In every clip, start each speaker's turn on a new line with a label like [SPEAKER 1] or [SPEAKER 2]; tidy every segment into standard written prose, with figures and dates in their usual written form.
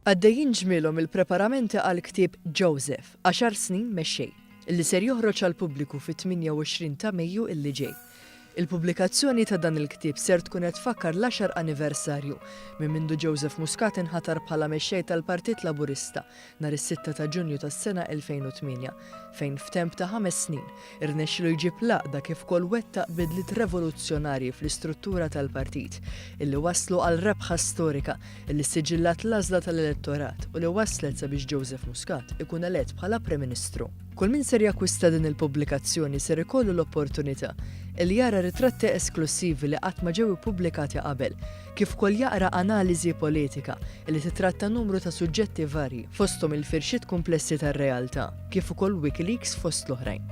[SPEAKER 1] Għaddejjin ġmielhom il-preparamenti għal ktieb Joseph 10 snin mexxej, illi ser joħroġ għal pubbliku fit-28 ta' Mejju illi ġej. Il-pubblikazzjoni ta' dan il-ktieb ser tkun qed tfakkar l-10 anniversarju minn mindu Joseph Muscat inħatar bħala mexxej tal-Partit Laburista nhar is-6 ta' Ġunju tas-sena 2008, fejn f'temp ta' 5 snin irnexxielu jġib laqda kif ukoll wettaq bidliet revoluzzjonarji fl-istruttura tal-partit illi waslu għal rebħa storika illi siġillat l-għażla tal-elettorat u li waslet sabiex Joseph Muscat ikun elett bħala Prim Ministru. Kull min ser jakkwista din il-pubblikazzjoni ser ikollu l-opportunità li jara ritratti esklusivi li qatt ma ġew ippubblikati qabel, kif ukoll jaqra analiżi politika li titratta numru ta' suġġetti varji fosthom il-firxiet komplessi tar-realtà, kif ukoll WikiLeaks fost l-oħrajn.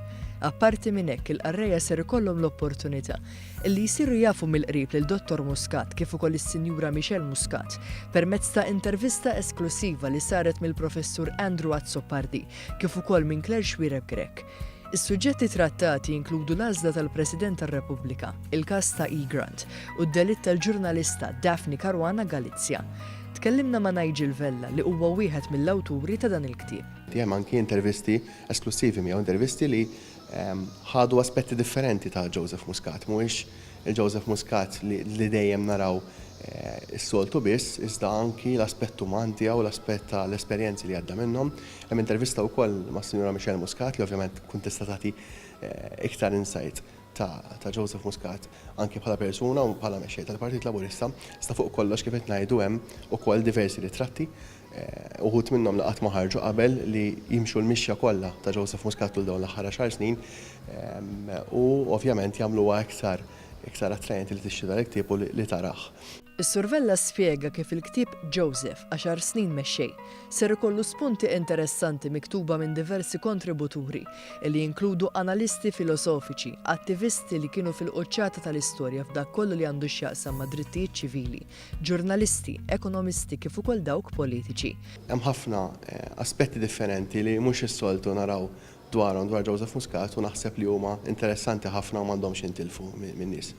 [SPEAKER 1] Apparti minn hekk il-qarrejja ser ikollhom l-opportunità li jsiru jafu mill-qrib lil Dottor Muscat kif ukoll is-Sinjura Michelle Muscat permezz ta' intervista esklusiva li saret mill-Professur Andrew Azzopardi kif ukoll minn Claire Schwireb Grek. Is-suġġetti trattati jinkludu l-għażla tal-President tar-Repubblika, il-każ ta' E-Grant u d-delitt tal-ġurnalista Daphne Caruana Galizia. Tkellimna ma' Nigel Vella li huwa wieħed mill-awturi ta' dan il-ktieb.
[SPEAKER 2] Hemm anki intervisti esklusivi miegħu, intervisti li ħadu aspetti differenti ta' Joseph Muscat. Mhuwiex il-Joseph Muscat li dejjem naraw is-soltu biss, iżda anki l-aspett uman tiegħu, l-aspett tal-esperjenzi li għadda minnhom. Hemm intervista wkoll mas-Sinjura Michelle Muscat li ovvjament tkun tista' tagħti iktar insight ta' Joseph Muscat anki bħala persuna u bħala mexxej tal-Partit Laburista. Sta fuq kollox kif qed ngħidu hemm ukoll diversi ritratti uħud minnhom li qatt ma ħarġu qabel li jimxu l-mixja kollha ta' Joseph Muscat tul dawn l-aħħar 10 snin u ovvjament jagħmluha iktar attrajenti li tixtri dal-ktieb u li taraħ.
[SPEAKER 1] Is-Sur Vella spjega kif il-ktieb Joseph 10 snin mexxej ser ikollu spunti interessanti miktuba minn diversi kontributuri li jinkludu analisti filosofiċi, attivisti li kienu fil-quċċata tal-istorja f'dak kollu li għandu x'jaqsam ma' drittijiet ċivili, ġurnalisti, ekonomisti kif ukoll dawk politiċi.
[SPEAKER 2] Hemm ħafna aspetti differenti li mhux is-soltu naraw dwar Joseph Muscat u naħseb li huma interessanti ħafna u m'għandhomx jintilfu min-nies.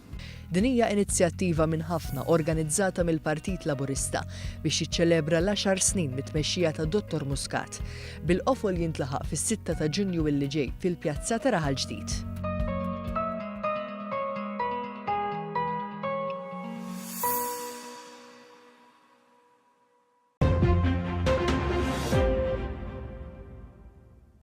[SPEAKER 1] Din hija inizjattiva minn ħafna organizzata mill-Partit Laburista biex jiċċelebra l-10 snin mit-tmexxija ta' Dottor Muscat bil-qofol jintlaħaq fis-6 ta' Ġunju illi ġej fil-Pjazza ta' Raħal Ġdid.